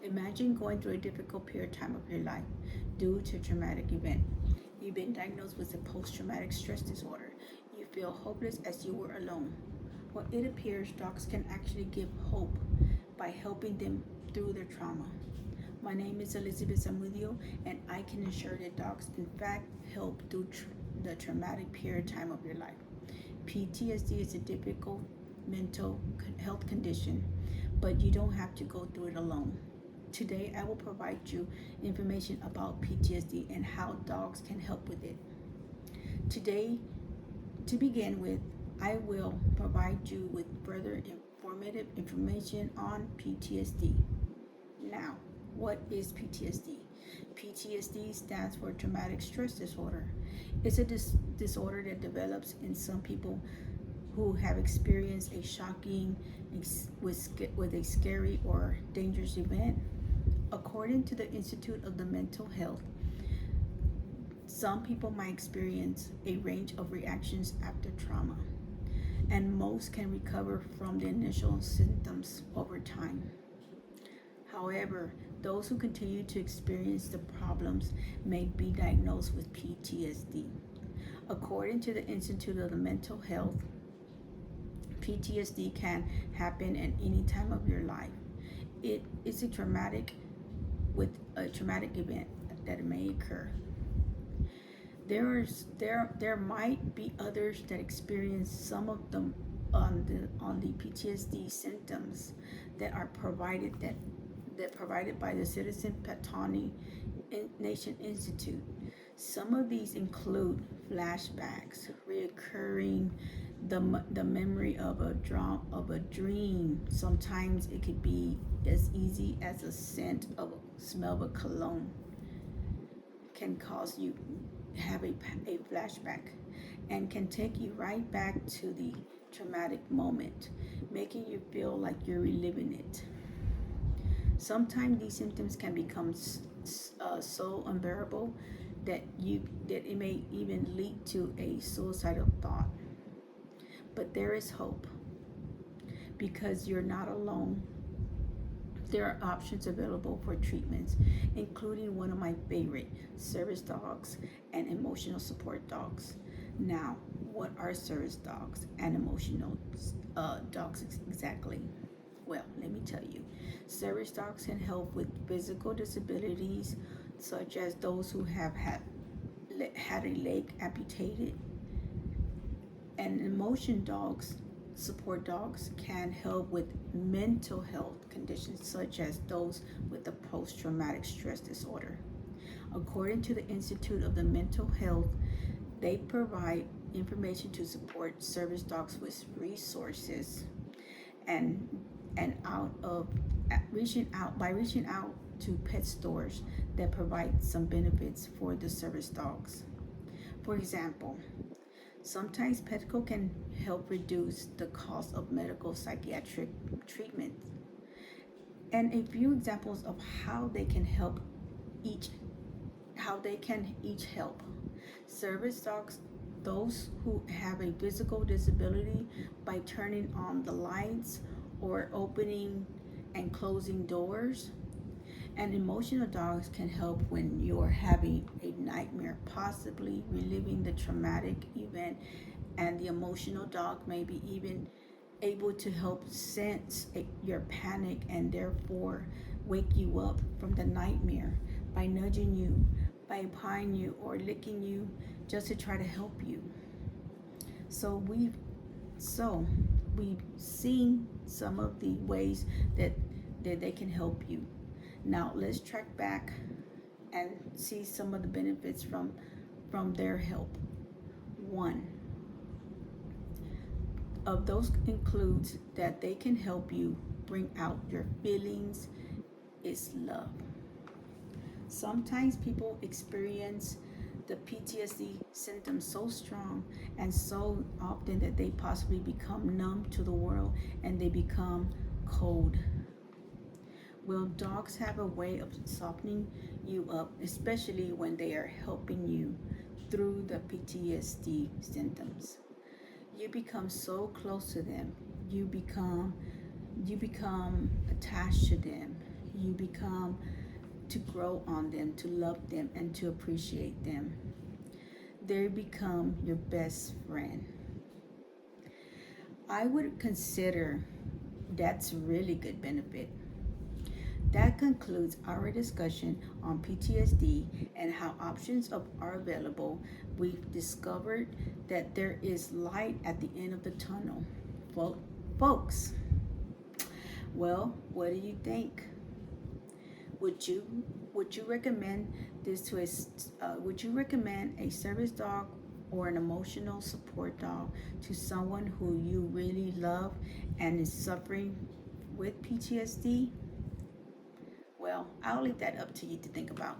Imagine going through a difficult period of time of your life due to a traumatic event. You've been diagnosed with a post-traumatic stress disorder. You feel hopeless as you were alone. Well, it appears docs can actually give hope by helping them through their trauma. My name is Elizabeth Zamudio, and I can ensure that docs, in fact, help through the traumatic period of time of your life. PTSD is a difficult mental health condition, but you don't have to go through it alone. Today, I will provide you information about PTSD and how dogs can help with it. Today, to begin with, I will provide you with further informative information on PTSD. Now, what is PTSD? PTSD stands for traumatic stress disorder. It's a disorder that develops in some people who have experienced a shocking, with a scary or dangerous event. According to the Institute of the Mental Health, some people might experience a range of reactions after trauma, and most can recover from the initial symptoms over time. However, those who continue to experience the problems may be diagnosed with PTSD. According to the Institute of the Mental Health, PTSD can happen at any time of your life. It is a traumatic event that may occur. There might be others that experience some of them on the PTSD symptoms that are provided by the Citizen Patani Nation Institute. Some of these include flashbacks, reoccurring, the memory of a dream. Sometimes it could be as easy as a scent of smell of a cologne can cause you have a flashback and can take you right back to the traumatic moment, making you feel like you're reliving it. Sometimes these symptoms can become so unbearable that it may even lead to a suicidal thought. But there is hope because you're not alone. There are options available for treatments, including one of my favorite, service dogs and emotional support dogs. Now, what are service dogs and emotional dogs exactly? Well, let me tell you. Service dogs can help with physical disabilities, such as those who have had a leg amputated, and emotion dogs, support dogs, can help with mental health conditions such as those with the post-traumatic stress disorder. According to the Institute of the Mental Health, they provide information to support service dogs with resources and out of reaching out to pet stores that provide some benefits for the service dogs. For example, sometimes Petco can help reduce the cost of medical psychiatric treatment. And a few examples of each how they can each help. Service dogs, those who have a physical disability, by turning on the lights or opening and closing doors. And emotional dogs can help when you're having a nightmare, possibly reliving the traumatic event, and the emotional dog may be even able to help sense your panic and therefore wake you up from the nightmare by nudging you, by pawing you, or licking you just to try to help you. So we've seen some of the ways that they can help you. Now let's track back and see some of the benefits from their help. One of those includes that they can help you bring out your feelings is love. Sometimes people experience the PTSD symptoms so strong and so often that they possibly become numb to the world and they become cold. Well, dogs have a way of softening you up, especially when they are helping you through the PTSD symptoms. You become so close to them. You become attached to them. You become to grow on them, to love them, and to appreciate them. They become your best friend. I would consider that's really good benefit. That concludes our discussion on PTSD and how are available. We've discovered that there is light at the end of the tunnel. Well, folks, well, what do you think? Would you would you recommend this to would you recommend a service dog or an emotional support dog to someone who you really love and is suffering with PTSD? Well, I'll leave that up to you to think about.